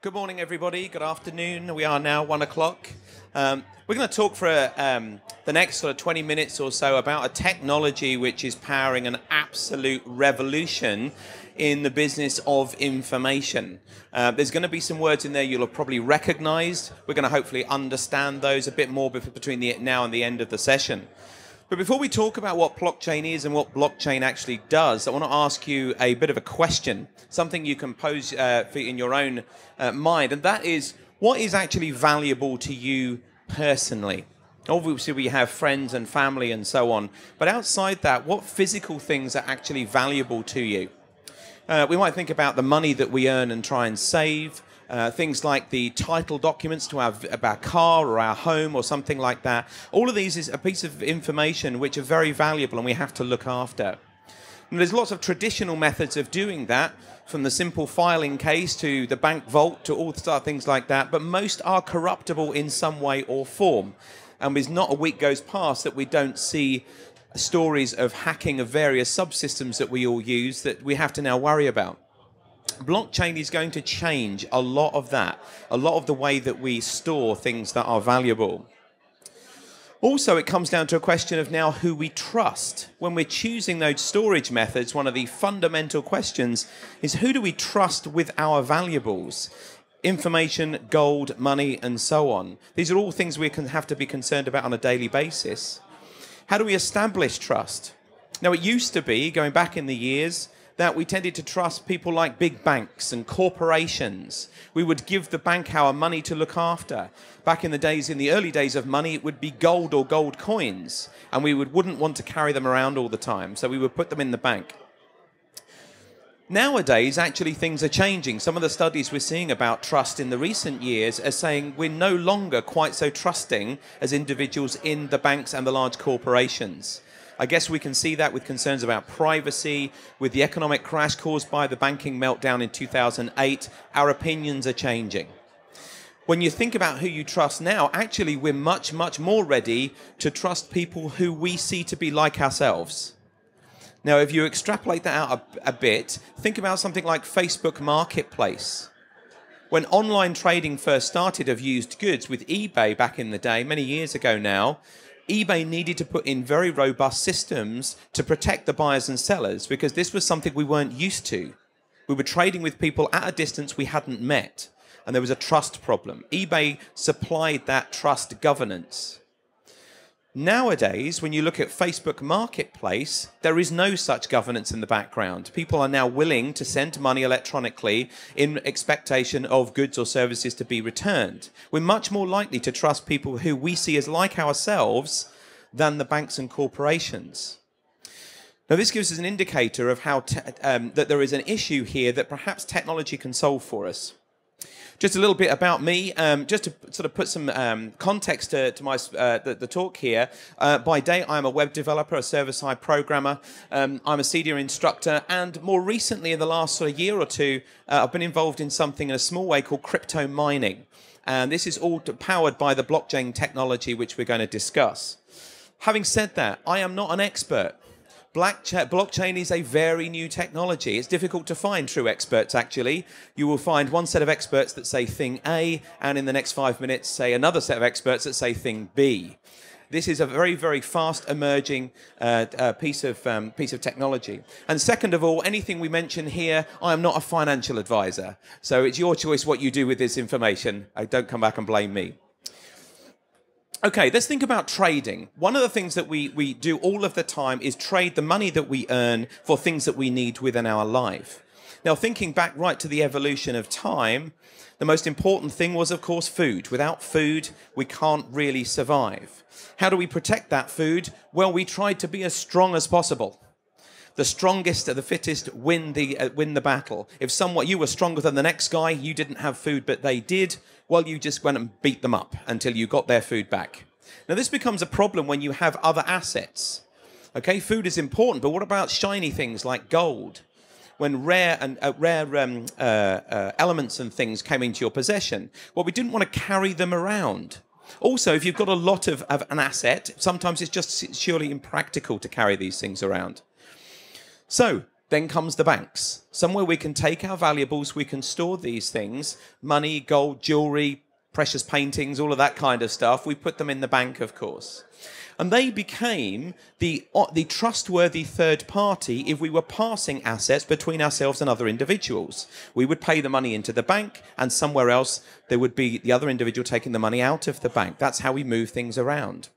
Good morning, everybody. Good afternoon. We are now 1 o'clock. We're going to talk for the next sort of 20 minutes or so about a technology which is powering an absolute revolution in the business of information. There's going to be some words in there you'll have probably recognized. We're going to hopefully understand those a bit more between now and the end of the session. But before we talk about what blockchain is and what blockchain actually does, I want to ask you a bit of a question, something you can pose in your own mind, and that is, what is actually valuable to you personally? Obviously, we have friends and family and so on, but outside that, what physical things are actually valuable to you? We might think about the money that we earn and try and save, things like the title documents to our car or our home or something like that. All of these is a piece of information which are very valuable and we have to look after. And there's lots of traditional methods of doing that, from the simple filing case to the bank vault to all things like that, but most are corruptible in some way or form. And there's not a week goes past that we don't see stories of hacking of various subsystems that we all use that we have to now worry about. Blockchain is going to change a lot of that, a lot of the way that we store things that are valuable. Also, it comes down to a question of now who we trust. When we're choosing those storage methods, one of the fundamental questions is, who do we trust with our valuables? Information, gold, money, and so on. These are all things we can have to be concerned about on a daily basis. How do we establish trust? Now, it used to be, going back in the years, that we tended to trust people like big banks and corporations. We would give the bank our money to look after. Back in the early days of money, it would be gold or gold coins, and we wouldn't want to carry them around all the time, so we would put them in the bank. Nowadays, actually, things are changing. Some of the studies we're seeing about trust in the recent years are saying we're no longer quite so trusting as individuals in the banks and the large corporations. I guess we can see that with concerns about privacy, with the economic crash caused by the banking meltdown in 2008. Our opinions are changing. When you think about who you trust now, actually we're much, much more ready to trust people who we see to be like ourselves. Now, if you extrapolate that out a bit, think about something like Facebook Marketplace. When online trading first started of used goods with eBay back in the day, many years ago now, eBay needed to put in very robust systems to protect the buyers and sellers, because this was something we weren't used to. We were trading with people at a distance we hadn't met, and there was a trust problem. eBay supplied that trust governance. Nowadays, when you look at Facebook Marketplace, there is no such governance in the background. People are now willing to send money electronically in expectation of goods or services to be returned. We're much more likely to trust people who we see as like ourselves than the banks and corporations. Now, this gives us an indicator of how that there is an issue here that perhaps technology can solve for us. Just a little bit about me, just to sort of put some context to my the talk here. By day, I'm a web developer, a server-side programmer. I'm a senior instructor, and more recently, in the last sort of year or two, I've been involved in something in a small way called crypto mining. And this is all powered by the blockchain technology, which we're going to discuss. Having said that, I am not an expert. Blockchain is a very new technology. It's difficult to find true experts, actually. You will find one set of experts that say thing A, and in the next 5 minutes say another set of experts that say thing B. This is a very, very fast emerging piece of technology. And second of all, anything we mention here, I am not a financial advisor. So it's your choice what you do with this information. Don't come back and blame me. Okay, let's think about trading. One of the things that we do all of the time is trade the money that we earn for things that we need within our life. Now, thinking back right to the evolution of time, the most important thing was, of course, food. Without food, we can't really survive. How do we protect that food? Well, we tried to be as strong as possible. The strongest of the fittest win the battle. If you were stronger than the next guy, you didn't have food, but they did, well, you just went and beat them up until you got their food back. Now, this becomes a problem when you have other assets. Okay, food is important, but what about shiny things like gold? When rare elements and things came into your possession, well, we didn't want to carry them around. Also, if you've got a lot of an asset, sometimes it's just surely impractical to carry these things around. So Then comes the banks, somewhere we can take our valuables, we can store these things, money, gold, jewelry, precious paintings, all of that kind of stuff. We put them in the bank, of course. And they became the trustworthy third party if we were passing assets between ourselves and other individuals. We would pay the money into the bank, and somewhere else there would be the other individual taking the money out of the bank. That's how we move things around.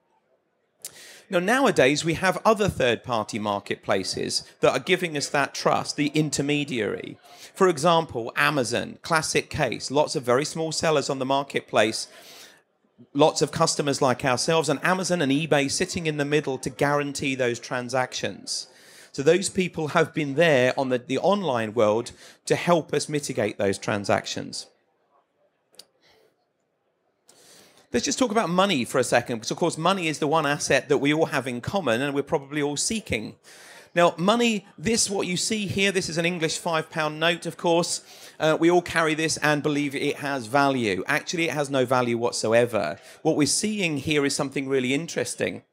Now, nowadays, we have other third-party marketplaces that are giving us that trust, the intermediary. For example, Amazon, classic case, lots of very small sellers on the marketplace, lots of customers like ourselves, and Amazon and eBay sitting in the middle to guarantee those transactions. So those people have been there on the online world to help us mitigate those transactions. Let's just talk about money for a second, because of course money is the one asset that we all have in common and we're probably all seeking. Now, money, what you see here, this is an English £5 note, of course. We all carry this and believe it has value. Actually, it has no value whatsoever. What we're seeing here is something really interesting.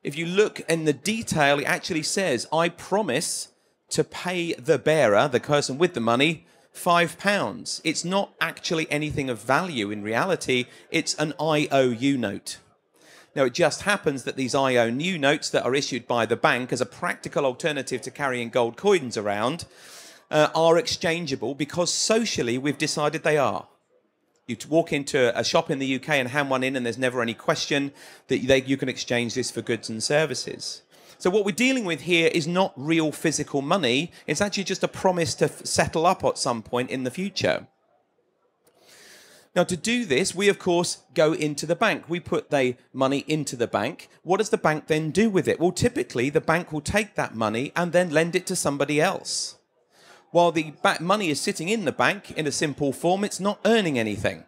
If you look in the detail, it actually says, I promise to pay the bearer, the person with the money, £5. It's not actually anything of value in reality. It's an IOU note. Now, it just happens that these IOU notes that are issued by the bank as a practical alternative to carrying gold coins around are exchangeable because socially we've decided they are. You walk into a shop in the UK and hand one in and there's never any question that you can exchange this for goods and services. So what we're dealing with here is not real physical money. It's actually just a promise to settle up at some point in the future. Now, to do this, we, of course, go into the bank. We put the money into the bank. What does the bank then do with it? Well, typically, the bank will take that money and then lend it to somebody else. While the money is sitting in the bank in a simple form, it's not earning anything.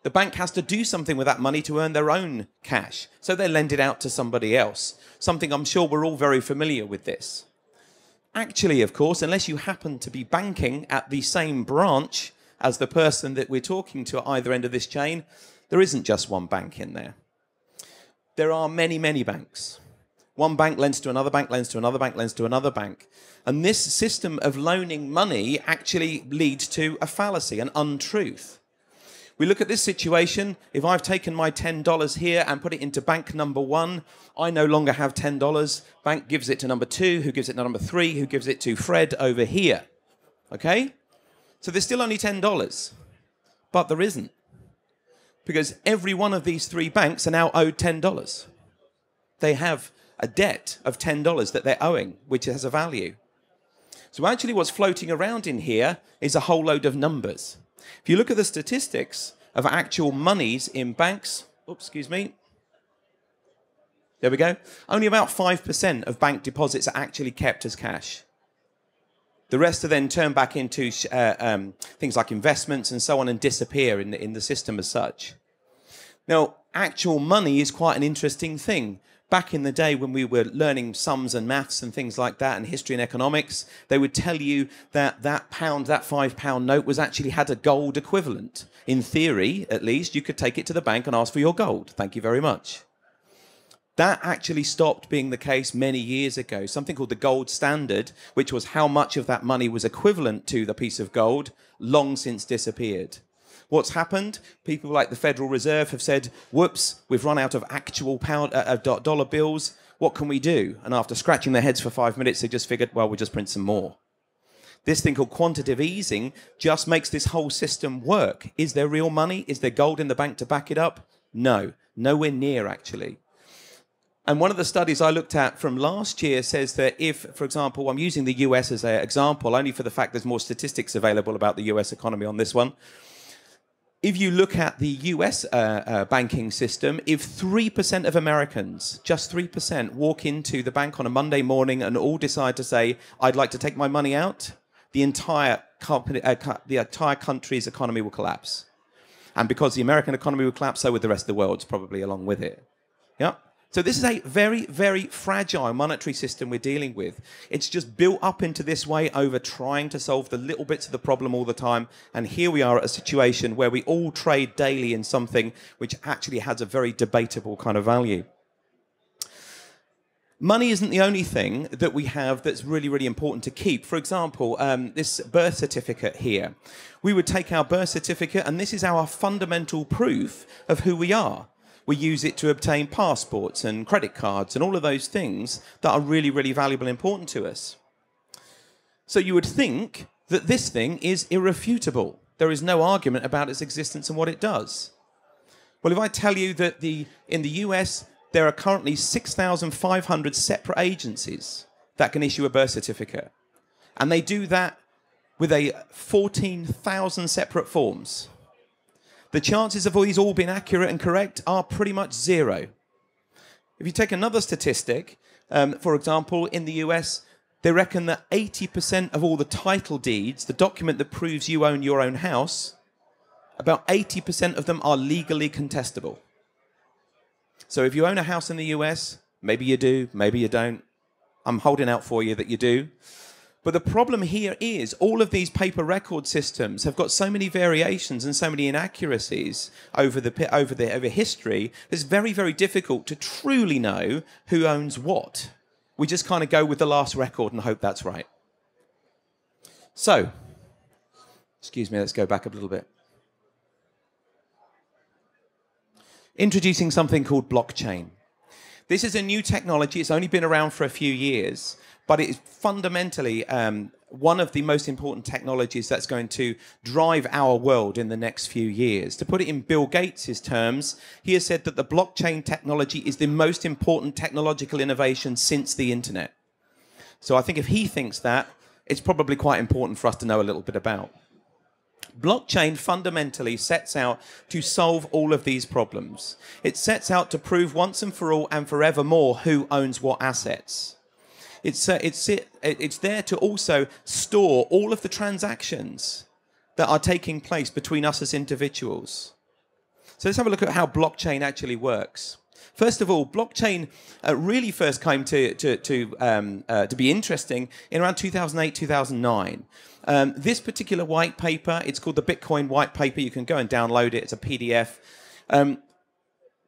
The bank has to do something with that money to earn their own cash. So they lend it out to somebody else. Something I'm sure we're all very familiar with this. Actually, of course, unless you happen to be banking at the same branch as the person that we're talking to at either end of this chain, there isn't just one bank in there. There are many, many banks. One bank lends to another bank, lends to another bank, lends to another bank. And this system of loaning money actually leads to a fallacy, an untruth. We look at this situation. If I've taken my $10 here and put it into bank number 1, I no longer have $10. Bank gives it to number 2, who gives it to number 3, who gives it to Fred over here. Okay? So there's still only $10. But there isn't. Because every one of these 3 banks are now owed $10. They have a debt of $10 that they're owing, which has a value. So actually what's floating around in here is a whole load of numbers. If you look at the statistics of actual monies in banks, oops, excuse me, there we go, only about 5% of bank deposits are actually kept as cash. The rest are then turned back into things like investments and so on and disappear in the system as such. Now, actual money is quite an interesting thing. Back in the day when we were learning sums and maths and things like that and history and economics, they would tell you that that £5 note was actually had a gold equivalent. In theory, at least, you could take it to the bank and ask for your gold. Thank you very much. That actually stopped being the case many years ago. Something called the gold standard, which was how much of that money was equivalent to the piece of gold, long since disappeared. What's happened? People like the Federal Reserve have said, whoops, we've run out of actual dollar bills. What can we do? And after scratching their heads for 5 minutes, they just figured, well, we'll just print some more. This thing called quantitative easing just makes this whole system work. Is there real money? Is there gold in the bank to back it up? No, nowhere near, actually. And one of the studies I looked at from last year says that if, for example, I'm using the US as an example, only for the fact there's more statistics available about the US economy on this one. If you look at the US banking system, if 3% of Americans, just 3%, walk into the bank on a Monday morning and all decide to say, I'd like to take my money out, the entire country's economy will collapse. And because the American economy will collapse, so would the rest of the world's probably along with it. Yeah. So this is a very, very fragile monetary system we're dealing with. It's just built up into this way over trying to solve the little bits of the problem all the time. And here we are at a situation where we all trade daily in something which actually has a very debatable kind of value. Money isn't the only thing that we have that's really, really important to keep. For example, this birth certificate here. We would take our birth certificate, and this is our fundamental proof of who we are. We use it to obtain passports and credit cards and all of those things that are really, really valuable and important to us. So you would think that this thing is irrefutable. There is no argument about its existence and what it does. Well, if I tell you that in the US, there are currently 6,500 separate agencies that can issue a birth certificate. And they do that with 14,000 separate forms. The chances of these all being accurate and correct are pretty much zero. If you take another statistic, for example, in the US, they reckon that 80% of all the title deeds, the document that proves you own your own house, about 80% of them are legally contestable. So if you own a house in the US, maybe you do, maybe you don't. I'm holding out for you that you do. But the problem here is all of these paper record systems have got so many variations and so many inaccuracies over history. It's very, very difficult to truly know who owns what. We just kind of go with the last record and hope that's right. So, excuse me, let's go back a little bit. Introducing something called blockchain. This is a new technology. It's only been around for a few years, but it is fundamentally one of the most important technologies that's going to drive our world in the next few years. To put it in Bill Gates' terms, he has said that the blockchain technology is the most important technological innovation since the internet. So I think if he thinks that, it's probably quite important for us to know a little bit about. Blockchain fundamentally sets out to solve all of these problems. It sets out to prove once and for all and forevermore who owns what assets. It's there to also store all of the transactions that are taking place between us as individuals. So let's have a look at how blockchain actually works. First of all, blockchain really first came to be interesting in around 2008, 2009. This particular white paper, it's called the Bitcoin White Paper. You can go and download it. It's a PDF.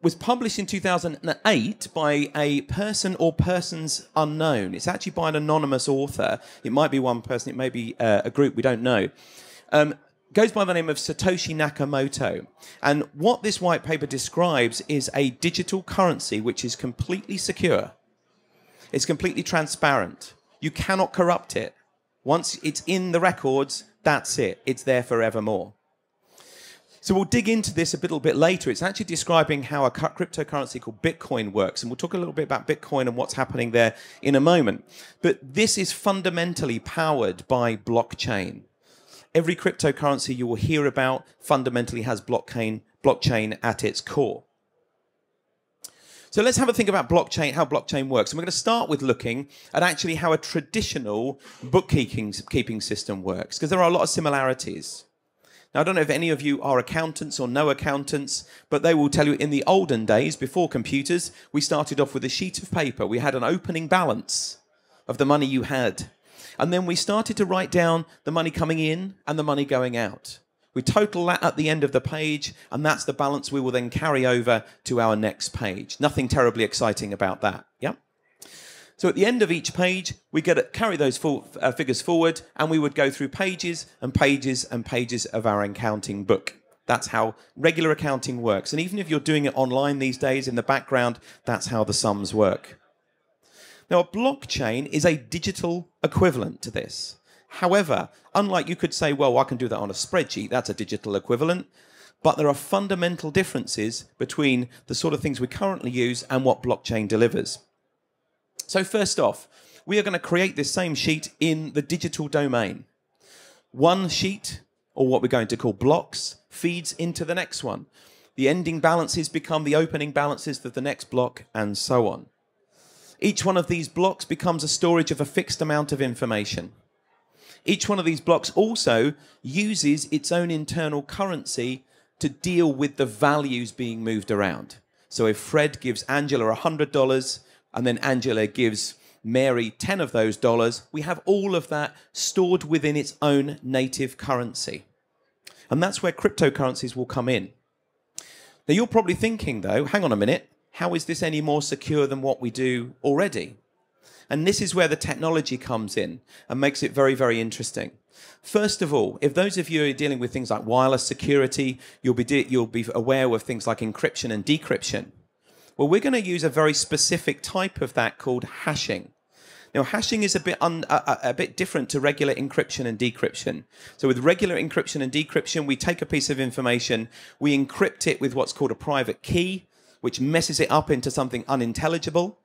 Was published in 2008 by a person or persons unknown. It's actually by an anonymous author. It might be one person. It may be a group. We don't know. Goes by the name of Satoshi Nakamoto. And what this white paper describes is a digital currency which is completely secure. It's completely transparent. You cannot corrupt it. Once it's in the records, that's it. It's there forevermore. So we'll dig into this a little bit later. It's actually describing how a cryptocurrency called Bitcoin works. And we'll talk a little bit about Bitcoin and what's happening there in a moment. But this is fundamentally powered by blockchain. Every cryptocurrency you will hear about fundamentally has blockchain at its core. So let's have a think about blockchain, how blockchain works. And we're going to start with looking at actually how a traditional bookkeeping system works, because there are a lot of similarities. Now, I don't know if any of you are accountants or know accountants, but they will tell you in the olden days, before computers, we started off with a sheet of paper. We had an opening balance of the money you had. And then we started to write down the money coming in and the money going out. We total that at the end of the page, and that's the balance we will then carry over to our next page. Nothing terribly exciting about that. Yeah. So at the end of each page, we carry those figures forward, and we would go through pages and pages and pages of our accounting book. That's how regular accounting works. And even if you're doing it online these days in the background, that's how the sums work. Now, a blockchain is a digital equivalent to this. However, unlike you could say, well, I can do that on a spreadsheet, that's a digital equivalent. But there are fundamental differences between the sort of things we currently use and what blockchain delivers. So first off, we are going to create this same sheet in the digital domain. One sheet, or what we're going to call blocks, feeds into the next one. The ending balances become the opening balances of the next block, and so on. Each one of these blocks becomes a storage of a fixed amount of information. Each one of these blocks also uses its own internal currency to deal with the values being moved around. So if Fred gives Angela $100, and then Angela gives Mary 10 of those dollars, we have all of that stored within its own native currency. And that's where cryptocurrencies will come in. Now, you're probably thinking, though, hang on a minute, how is this any more secure than what we do already? And this is where the technology comes in and makes it very, very interesting. First of all, if those of you are dealing with things like wireless security, you'll be aware of things like encryption and decryption. Well, we're going to use a very specific type of that called hashing. Now, hashing is a bit different to regular encryption and decryption. So with regular encryption and decryption, we take a piece of information, we encrypt it with what's called a private key, which messes it up into something unintelligible.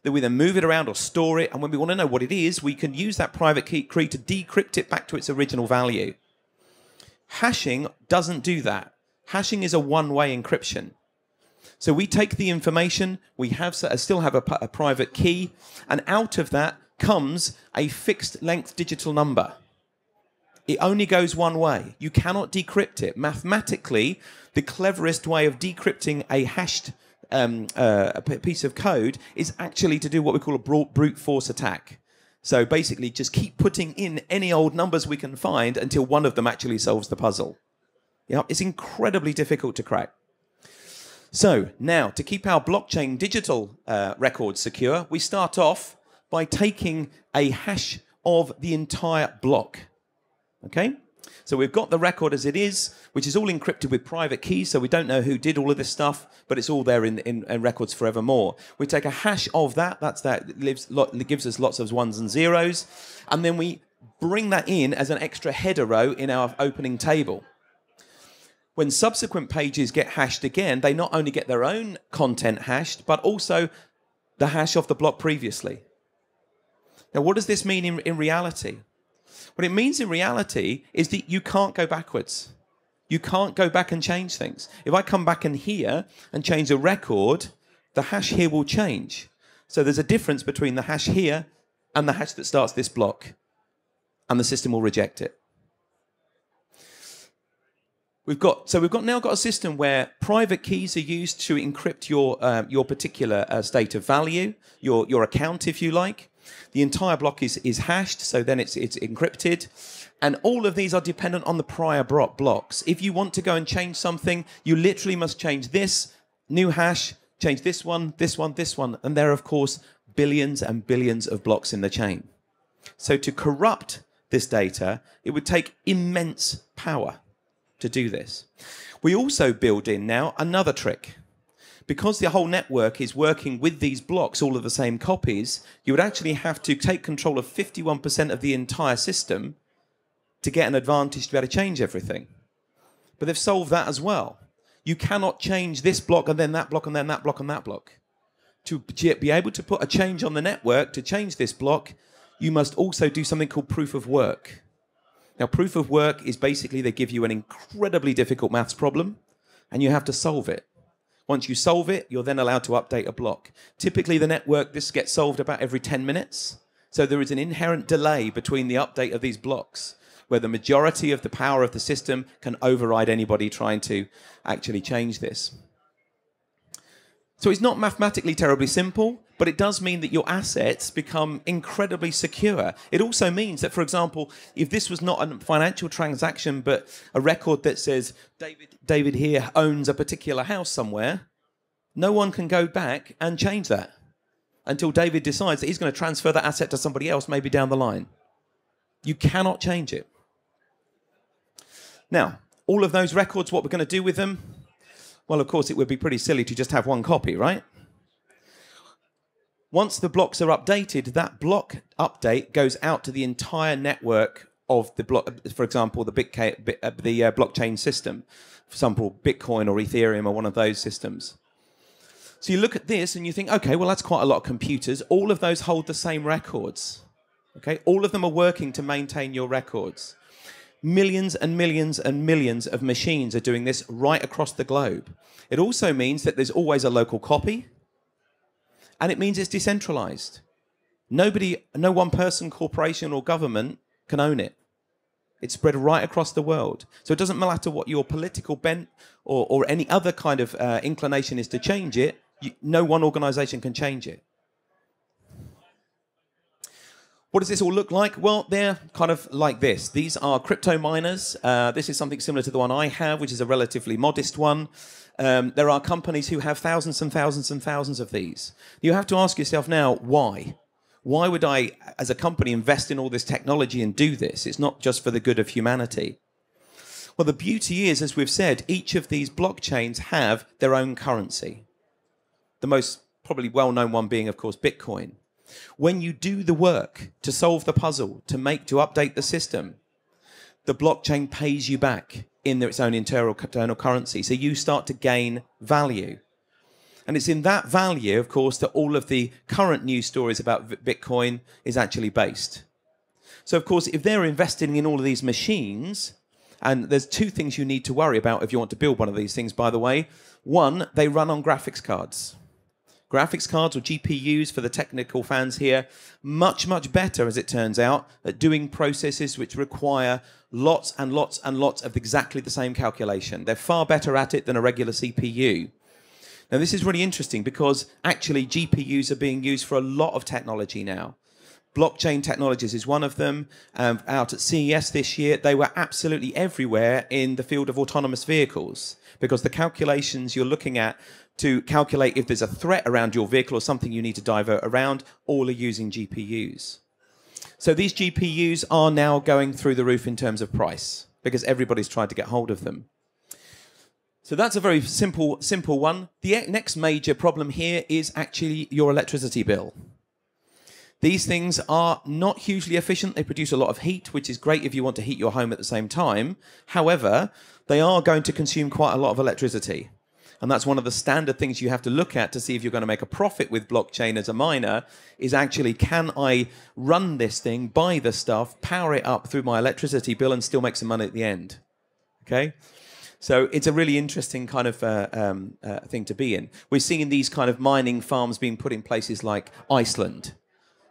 Then we then move it around or store it, and when we want to know what it is, we can use that private key to decrypt it back to its original value. Hashing doesn't do that. Hashing is a one-way encryption. So we take the information, we still have a private key, and out of that comes a fixed length digital number. It only goes one way. You cannot decrypt it. Mathematically, the cleverest way of decrypting a hashed a piece of code is actually to do what we call a brute force attack. So basically just keep putting in any old numbers we can find until one of them actually solves the puzzle. Yeah, it's incredibly difficult to crack. So now, to keep our blockchain digital records secure, we start off by taking a hash of the entire block. Okay? So we've got the record as it is, which is all encrypted with private keys, so we don't know who did all of this stuff, but it's all there in records forevermore. We take a hash of that, gives us lots of ones and zeros, and then we bring that in as an extra header row in our opening table. When subsequent pages get hashed again, they not only get their own content hashed, but also the hash of the block previously. Now, what does this mean in reality? What it means in reality is that you can't go backwards. You can't go back and change things. If I come back in here and change a record, the hash here will change. So there's a difference between the hash here and the hash that starts this block, and the system will reject it. We've now got a system where private keys are used to encrypt your particular state of value, your account, if you like. The entire block is hashed, so then it's encrypted. And all of these are dependent on the prior blocks. If you want to go and change something, you literally must change this new hash, change this one, this one, this one. And there are, of course, billions and billions of blocks in the chain. So to corrupt this data, it would take immense power to do this. We also build in now another trick. Because the whole network is working with these blocks, all of the same copies, you would actually have to take control of 51% of the entire system to get an advantage to be able to change everything. But they've solved that as well. You cannot change this block and then that block and then that block and that block. To be able to put a change on the network to change this block, you must also do something called proof of work. Now, proof of work is basically they give you an incredibly difficult maths problem and you have to solve it. Once you solve it, you're then allowed to update a block. Typically, the network, this gets solved about every 10 minutes. So there is an inherent delay between the update of these blocks, where the majority of the power of the system can override anybody trying to actually change this. So it's not mathematically terribly simple, but it does mean that your assets become incredibly secure. It also means that, for example, if this was not a financial transaction, but a record that says David here owns a particular house somewhere, no one can go back and change that until David decides that he's going to transfer that asset to somebody else, maybe down the line. You cannot change it. Now, all of those records, what we're going to do with them? Well, of course, it would be pretty silly to just have one copy, right? Once the blocks are updated, that block update goes out to the entire network of the block, for example, the blockchain system, for example, Bitcoin or Ethereum or one of those systems. So you look at this and you think, okay, well, that's quite a lot of computers. All of those hold the same records. Okay, all of them are working to maintain your records. Millions and millions and millions of machines are doing this right across the globe. It also means that there's always a local copy, and it means it's decentralized. No one person, corporation, or government can own it. It's spread right across the world. So it doesn't matter what your political bent or any other kind of inclination is to change it, no one organization can change it. What does this all look like? Well, they're kind of like this. These are crypto miners. This is something similar to the one I have, which is a relatively modest one. There are companies who have thousands and thousands and thousands of these. You have to ask yourself now, why? Why would I, as a company, invest in all this technology and do this? It's not just for the good of humanity. Well, the beauty is, as we've said, each of these blockchains have their own currency. The most probably well-known one being, of course, Bitcoin. When you do the work to solve the puzzle, to update the system, the blockchain pays you back in its own internal currency. So you start to gain value. And it's in that value, of course, that all of the current news stories about Bitcoin is actually based. So, of course, if they're investing in all of these machines, and there's two things you need to worry about if you want to build one of these things, by the way. One, they run on graphics cards. Graphics cards, or GPUs for the technical fans here, much, much better, as it turns out, at doing processes which require lots and lots and lots of exactly the same calculation. They're far better at it than a regular CPU. Now, this is really interesting because actually GPUs are being used for a lot of technology now. Blockchain technologies is one of them. Out at CES this year, they were absolutely everywhere in the field of autonomous vehicles because the calculations you're looking at to calculate if there's a threat around your vehicle or something you need to divert around, all are using GPUs. So these GPUs are now going through the roof in terms of price because everybody's tried to get hold of them. So that's a very simple one. The next major problem here is actually your electricity bill. These things are not hugely efficient. They produce a lot of heat, which is great if you want to heat your home at the same time. However, they are going to consume quite a lot of electricity. And that's one of the standard things you have to look at to see if you're going to make a profit with blockchain as a miner, is actually, can I run this thing, buy the stuff, power it up through my electricity bill and still make some money at the end? Okay? So it's a really interesting kind of thing to be in. We're seeing these kind of mining farms being put in places like Iceland,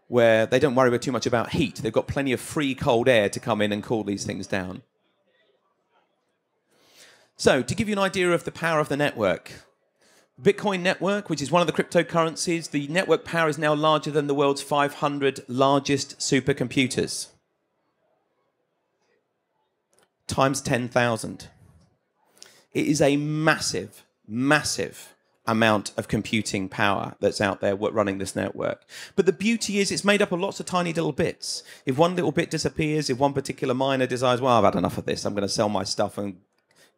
where they don't worry too much about heat. They've got plenty of free cold air to come in and cool these things down. So, to give you an idea of the power of the network, Bitcoin network, which is one of the cryptocurrencies, the network power is now larger than the world's 500 largest supercomputers. Times 10,000. It is a massive, massive amount of computing power that's out there running this network. But the beauty is it's made up of lots of tiny little bits. If one little bit disappears, if one particular miner decides, well, I've had enough of this, I'm going to sell my stuff and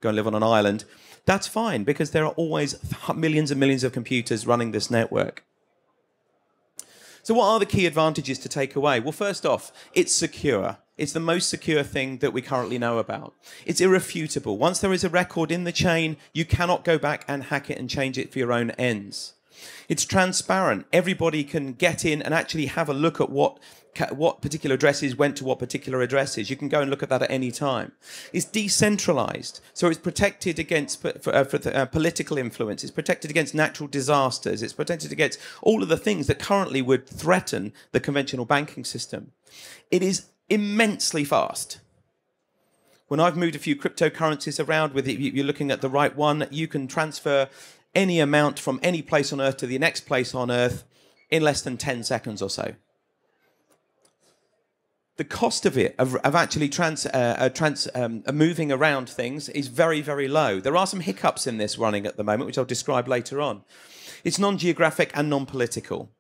go and live on an island, that's fine because there are always millions and millions of computers running this network. So what are the key advantages to take away? Well, first off, it's secure. It's the most secure thing that we currently know about. It's irrefutable. Once there is a record in the chain, you cannot go back and hack it and change it for your own ends. It's transparent. Everybody can get in and actually have a look at what particular addresses went to what particular addresses. You can go and look at that at any time. It's decentralized, so it's protected against political influence. It's protected against natural disasters. It's protected against all of the things that currently would threaten the conventional banking system. It is immensely fast. When I've moved a few cryptocurrencies around, with it, you're looking at the right one, you can transfer any amount from any place on Earth to the next place on Earth in less than 10 seconds or so. The cost of it, of actually moving around things, is very, very low. There are some hiccups in this running at the moment, which I'll describe later on. It's non-geographic and non-political.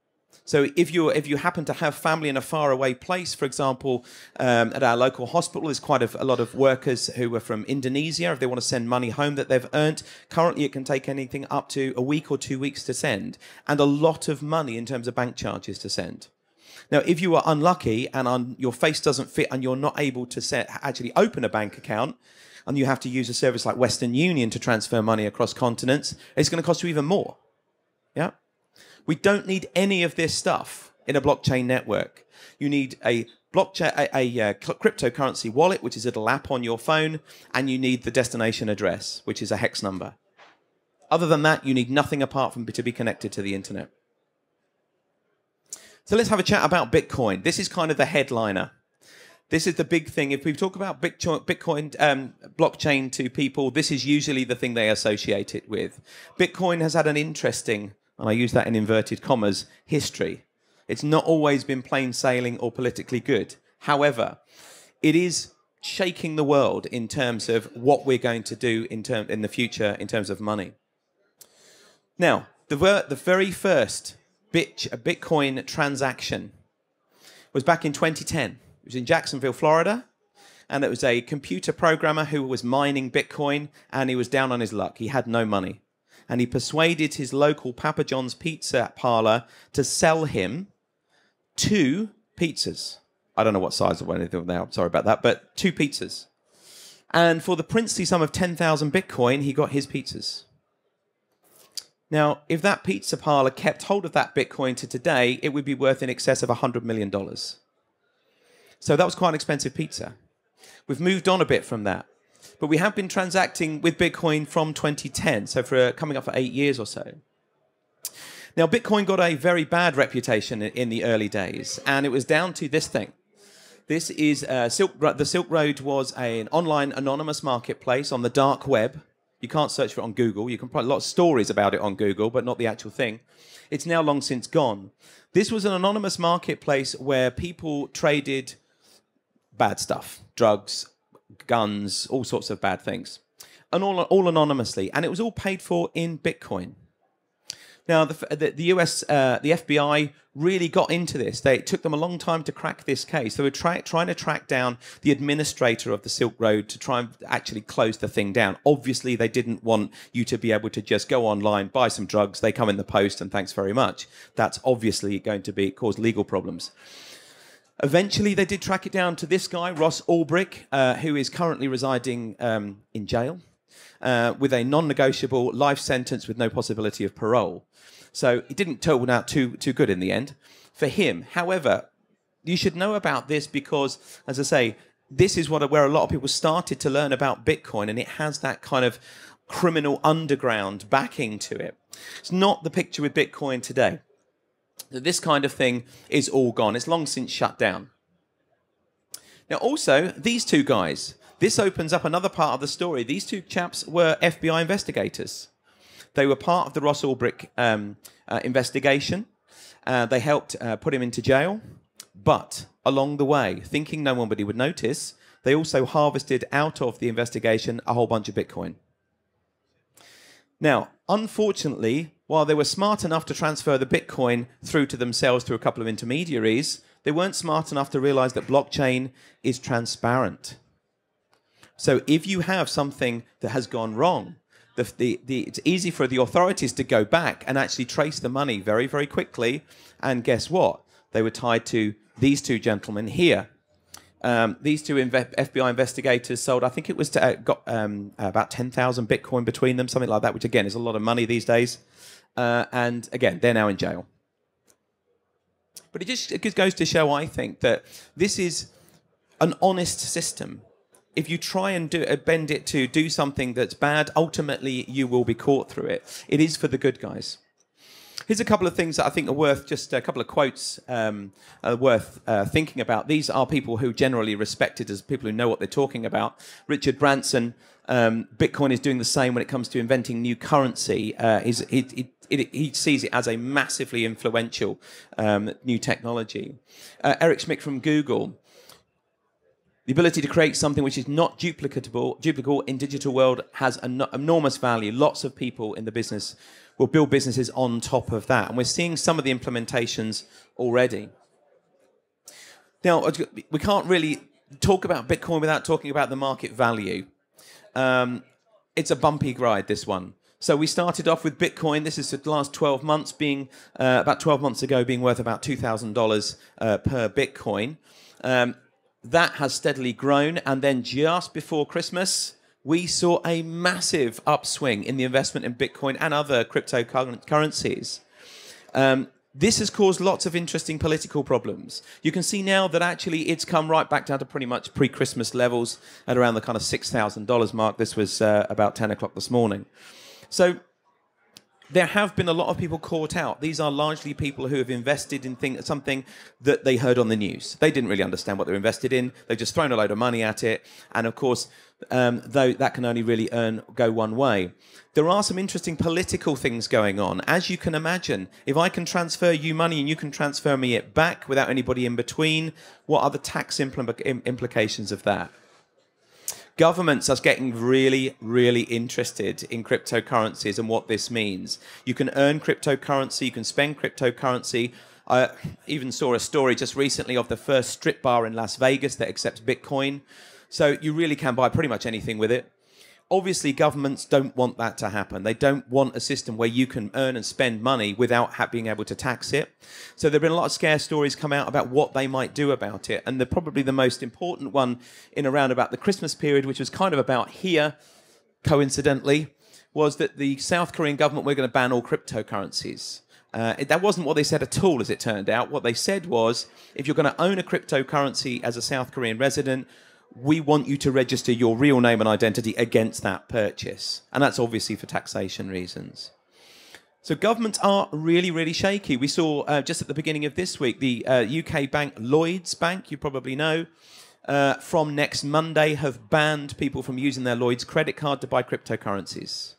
So if you happen to have family in a faraway place, for example, at our local hospital, there's quite a lot of workers who are from Indonesia. If they want to send money home that they've earned, currently it can take anything up to a week or 2 weeks to send, and a lot of money in terms of bank charges to send. Now, if you are unlucky and your face doesn't fit and you're not able to actually open a bank account, and you have to use a service like Western Union to transfer money across continents, it's going to cost you even more. Yeah? We don't need any of this stuff in a blockchain network. You need a cryptocurrency wallet, which is a little app on your phone, and you need the destination address, which is a hex number. Other than that, you need nothing apart from to be connected to the internet. So let's have a chat about Bitcoin. This is kind of the headliner. This is the big thing. If we talk about Bitcoin blockchain to people, this is usually the thing they associate it with. Bitcoin has had an interesting, and I use that in inverted commas, history. It's not always been plain sailing or politically good. However, it is shaking the world in terms of what we're going to do in the future in terms of money. Now, the very first Bitcoin transaction was back in 2010. It was in Jacksonville, Florida, and it was a computer programmer who was mining Bitcoin, and he was down on his luck. He had no money. And he persuaded his local Papa John's pizza parlor to sell him 2 pizzas. I don't know what size or anything they are, sorry about that, but 2 pizzas. And for the princely sum of 10,000 Bitcoin, he got his pizzas. Now, if that pizza parlor kept hold of that Bitcoin to today, it would be worth in excess of $100 million. So that was quite an expensive pizza. We've moved on a bit from that. But we have been transacting with Bitcoin from 2010, so for coming up for 8 years or so. Now, Bitcoin got a very bad reputation in the early days, and it was down to this thing. This is the Silk Road was an online anonymous marketplace on the dark web. You can't search for it on Google. You can find a lot of stories about it on Google, but not the actual thing. It's now long since gone. This was an anonymous marketplace where people traded bad stuff, drugs, guns, all sorts of bad things, and all anonymously. And it was all paid for in Bitcoin. Now, the US, the FBI really got into this. It took them a long time to crack this case. They were trying to track down the administrator of the Silk Road to try and actually close the thing down. Obviously, they didn't want you to be able to just go online, buy some drugs, they come in the post, and thanks very much. That's obviously going to cause legal problems. Eventually, they did track it down to this guy, Ross Ulbricht, who is currently residing in jail with a non-negotiable life sentence with no possibility of parole. So it didn't turn out too good in the end for him. However, you should know about this because, as I say, this is where a lot of people started to learn about Bitcoin, and it has that kind of criminal underground backing to it. It's not the picture with Bitcoin today. This kind of thing is all gone. It's long since shut down. Now, also, these 2 guys, this opens up another part of the story. These 2 chaps were FBI investigators. They were part of the Ross Ulbricht investigation. They helped put him into jail. But along the way, thinking nobody would notice, they also harvested out of the investigation a whole bunch of Bitcoin. Now, unfortunately, while they were smart enough to transfer the Bitcoin through to themselves through a couple of intermediaries, they weren't smart enough to realize that blockchain is transparent. So if you have something that has gone wrong, it's easy for the authorities to go back and actually trace the money very, very quickly. And guess what? They were tied to these 2 gentlemen here. These 2 FBI investigators sold, I think it was about 10,000 Bitcoin between them, something like that, which again is a lot of money these days. And again, they're now in jail. But it just goes to show, I think, that this is an honest system. If you try and bend it to do something that's bad, ultimately you will be caught through it. It is for the good guys. Here's a couple of things that I think are worth, just a couple of quotes worth thinking about. These are people who generally respected as people who know what they're talking about. Richard Branson, Bitcoin is doing the same when it comes to inventing new currency. He sees it as a massively influential new technology. Eric Schmidt from Google, the ability to create something which is not duplicable in digital world has enormous value. Lots of people in the business will build businesses on top of that. And we're seeing some of the implementations already. Now, we can't really talk about Bitcoin without talking about the market value. It's a bumpy ride, this one. So we started off with Bitcoin. This is the last 12 months being, about 12 months ago, being worth about $2,000 per Bitcoin. That has steadily grown, and then just before Christmas, we saw a massive upswing in the investment in Bitcoin and other cryptocurrencies. This has caused lots of interesting political problems. You can see now that actually it's come right back down to pretty much pre-Christmas levels at around the kind of $6,000 mark. This was about 10 o'clock this morning. So there have been a lot of people caught out. These are largely people who have invested in something that they heard on the news. They didn't really understand what they're invested in. They've just thrown a load of money at it. And of course, though that can only really go one way. There are some interesting political things going on. As you can imagine, if I can transfer you money and you can transfer me it back without anybody in between, what are the tax implications of that? Governments are getting really, really interested in cryptocurrencies and what this means. You can earn cryptocurrency, you can spend cryptocurrency. I even saw a story just recently of the first strip bar in Las Vegas that accepts Bitcoin. So you really can buy pretty much anything with it. Obviously, governments don't want that to happen. They don't want a system where you can earn and spend money without being able to tax it. So there have been a lot of scare stories come out about what they might do about it. And probably the most important one in around about the Christmas period, which was kind of about here, coincidentally, was that the South Korean government were going to ban all cryptocurrencies. That wasn't what they said at all, as it turned out. What they said was, if you're going to own a cryptocurrency as a South Korean resident, we want you to register your real name and identity against that purchase. And that's obviously for taxation reasons. So governments are really, really shaky. We saw just at the beginning of this week, the UK bank Lloyds Bank, you probably know, from next Monday have banned people from using their Lloyds credit card to buy cryptocurrencies.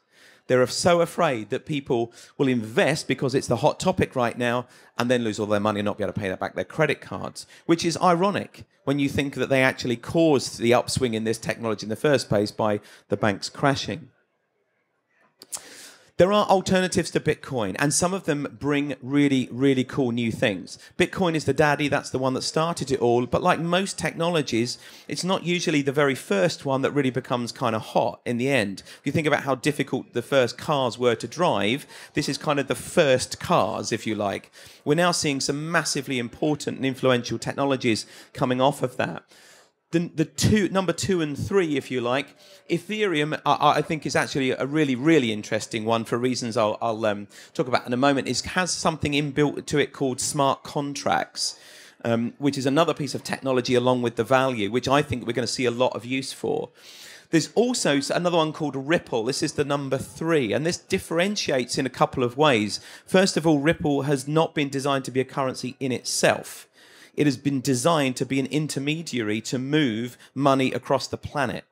They're so afraid that people will invest because it's the hot topic right now and then lose all their money and not be able to pay back their credit cards, which is ironic when you think that they actually caused the upswing in this technology in the first place by the banks crashing. There are alternatives to Bitcoin, and some of them bring really, really cool new things. Bitcoin is the daddy, that's the one that started it all, but like most technologies, it's not usually the very first one that really becomes kind of hot in the end. If you think about how difficult the first cars were to drive, this is kind of the first cars, if you like. We're now seeing some massively important and influential technologies coming off of that. Number 2 and 3, if you like, Ethereum, I think is actually a really, really interesting one for reasons I'll talk about in a moment. Has something inbuilt to it called smart contracts, which is another piece of technology along with the value, which I think we're going to see a lot of use for. There's also another one called Ripple. This is the number 3, and this differentiates in a couple of ways. First of all, Ripple has not been designed to be a currency in itself. It has been designed to be an intermediary to move money across the planet.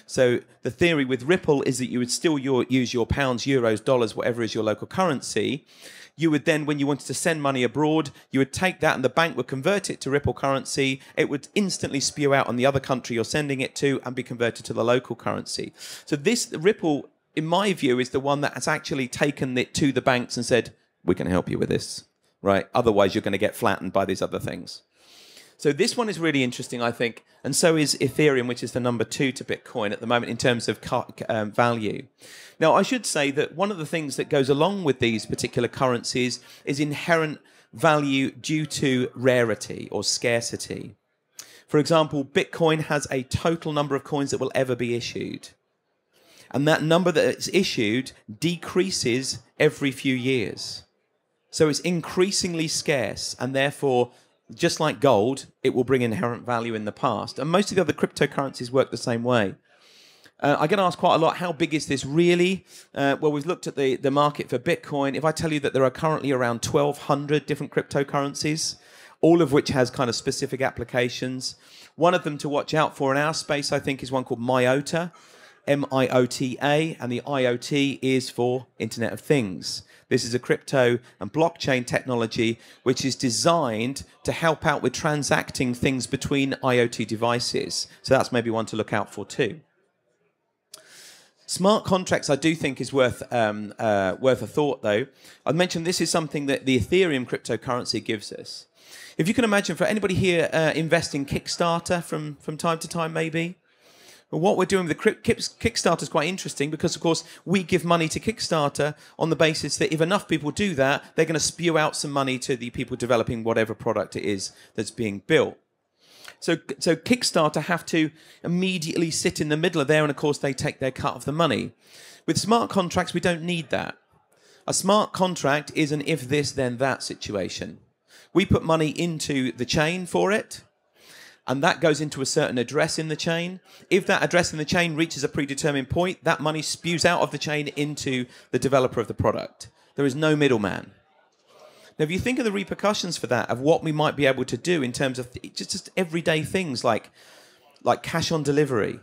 So the theory with Ripple is that you would still use your pounds, euros, dollars, whatever is your local currency. You would then, when you wanted to send money abroad, you would take that and the bank would convert it to Ripple currency. It would instantly spew out on the other country you're sending it to and be converted to the local currency. So this Ripple, in my view, is the one that has actually taken it to the banks and said, we can help you with this, right? Otherwise, you're going to get flattened by these other things. So this one is really interesting, I think, and so is Ethereum, which is the number 2 to Bitcoin at the moment in terms of value. Now, I should say that one of the things that goes along with these particular currencies is inherent value due to rarity or scarcity. For example, Bitcoin has a total number of coins that will ever be issued. And that number that is issued decreases every few years. So it's increasingly scarce, and therefore, just like gold, it will bring inherent value in the past. And most of the other cryptocurrencies work the same way. I get asked quite a lot, how big is this really? Well, we've looked at the market for Bitcoin. If I tell you that there are currently around 1,200 different cryptocurrencies, all of which has kind of specific applications. One of them to watch out for in our space, I think, is one called MIOTA, M-I-O-T-A, and the IoT is for Internet of Things. This is a crypto and blockchain technology which is designed to help out with transacting things between IoT devices. So that's maybe one to look out for too. Smart contracts, I do think, is worth a thought, though. I mentioned this is something that the Ethereum cryptocurrency gives us. If you can imagine, for anybody here invest in Kickstarter from time to time, maybe. Well, what we're doing with the Kickstarter is quite interesting because, of course, we give money to Kickstarter on the basis that if enough people do that, they're going to spew out some money to the people developing whatever product it is that's being built. So Kickstarter have to immediately sit in the middle of there, and of course they take their cut of the money. With smart contracts, we don't need that. A smart contract is an if this, then that situation. We put money into the chain for it, and that goes into a certain address in the chain. If that address in the chain reaches a predetermined point, that money spews out of the chain into the developer of the product. There is no middleman. Now, if you think of the repercussions for that, of what we might be able to do in terms of just everyday things like cash on delivery.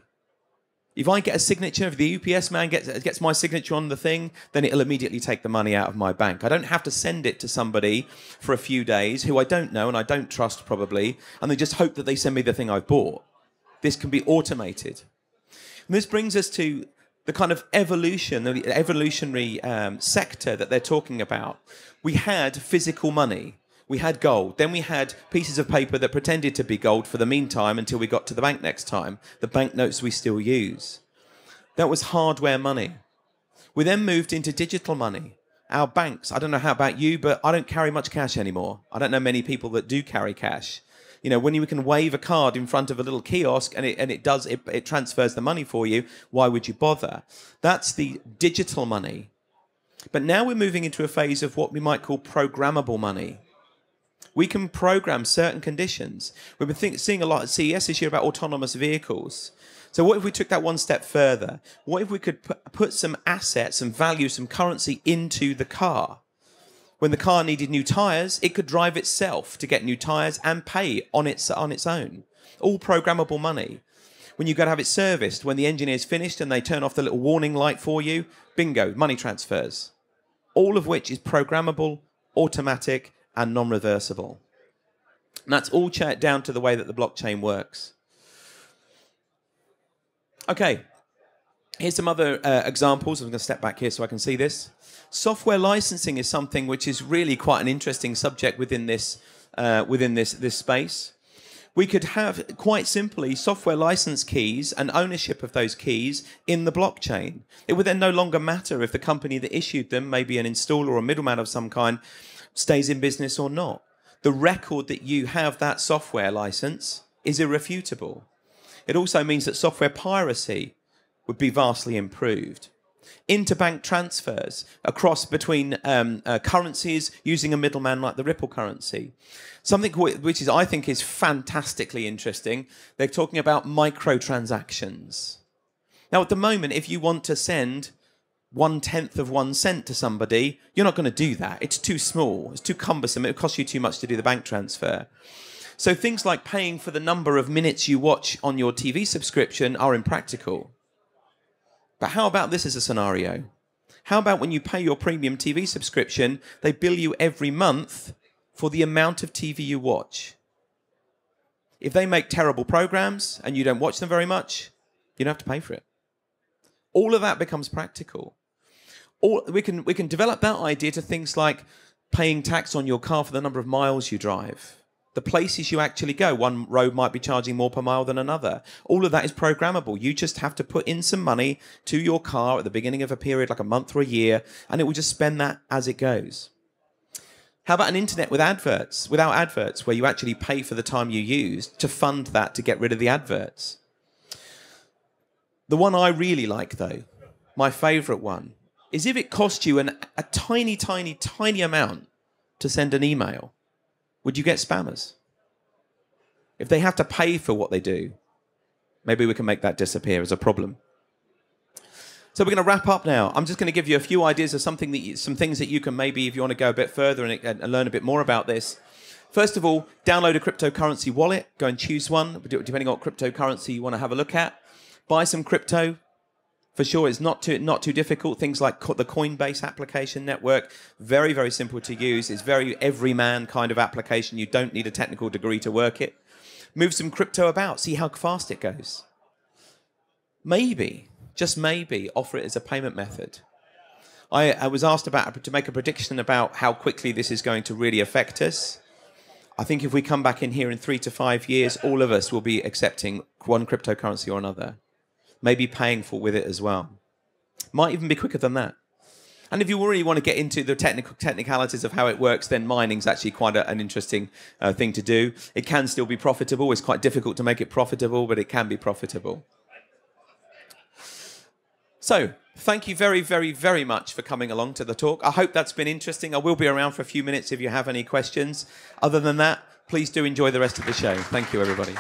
If I get a signature, if the UPS man gets my signature on the thing, then it'll immediately take the money out of my bank. I don't have to send it to somebody for a few days who I don't know and I don't trust probably, and they just hope that they send me the thing I've bought. This can be automated. And this brings us to the kind of evolutionary sector that they're talking about. We had physical money. We had gold. Then we had pieces of paper that pretended to be gold for the meantime until we got to the bank next time. The banknotes we still use. That was hardware money. We then moved into digital money. Our banks, I don't know how about you, but I don't carry much cash anymore. I don't know many people that do carry cash. You know, when you can wave a card in front of a little kiosk and it transfers the money for you, why would you bother? That's the digital money. But now we're moving into a phase of what we might call programmable money. We can program certain conditions. We've been seeing a lot at CES this year about autonomous vehicles. So what if we took that one step further? What if we could put some assets, some value, some currency into the car? When the car needed new tyres, it could drive itself to get new tyres and pay on its own. All programmable money. When you go to have it serviced, when the engineer's finished and they turn off the little warning light for you, bingo, money transfers. All of which is programmable, automatic, and non-reversible. And that's all down to the way that the blockchain works. Okay, here's some other examples. I'm going to step back here so I can see this. Software licensing is something which is really quite an interesting subject within this space. We could have, quite simply, software license keys and ownership of those keys in the blockchain. It would then no longer matter if the company that issued them, maybe an installer or a middleman of some kind, stays in business or not. The record that you have that software license is irrefutable. It also means that software piracy would be vastly improved. Interbank transfers across between currencies using a middleman like the Ripple currency. Something which I think is fantastically interesting. They're talking about microtransactions. Now, at the moment, if you want to send 1/10 of 1 cent to somebody, you're not going to do that. It's too small. It's too cumbersome. It would cost you too much to do the bank transfer. So things like paying for the number of minutes you watch on your TV subscription are impractical. But how about this as a scenario? How about when you pay your premium TV subscription, they bill you every month for the amount of TV you watch? If they make terrible programs and you don't watch them very much, you don't have to pay for it. All of that becomes practical. We can develop that idea to things like paying tax on your car for the number of miles you drive. The places you actually go, one road might be charging more per mile than another. All of that is programmable. You just have to put in some money to your car at the beginning of a period, like a month or a year, and it will just spend that as it goes. How about an internet without adverts, where you actually pay for the time you use to fund that to get rid of the adverts? The one I really like, though, my favourite one, is if it cost you a tiny, tiny, tiny amount to send an email, would you get spammers? If they have to pay for what they do, maybe we can make that disappear as a problem. So we're going to wrap up now. I'm just going to give you a few ideas of some things that you can maybe, if you want to go a bit further and learn a bit more about this. First of all, download a cryptocurrency wallet. Go and choose one, depending on what cryptocurrency you want to have a look at. Buy some crypto. For sure, it's not too difficult. Things like the Coinbase application network, very, very simple to use. It's very everyman kind of application. You don't need a technical degree to work it. Move some crypto about. See how fast it goes. Maybe, just maybe, offer it as a payment method. I was asked to make a prediction about how quickly this is going to really affect us. I think if we come back in here in 3 to 5 years, all of us will be accepting one cryptocurrency or another. Maybe paying with it as well. Might even be quicker than that. And if you really want to get into the technicalities of how it works, then mining's actually quite an interesting thing to do. It can still be profitable. It's quite difficult to make it profitable, but it can be profitable. So, thank you very, very, very much for coming along to the talk. I hope that's been interesting. I will be around for a few minutes if you have any questions. Other than that, please do enjoy the rest of the show. Thank you, everybody.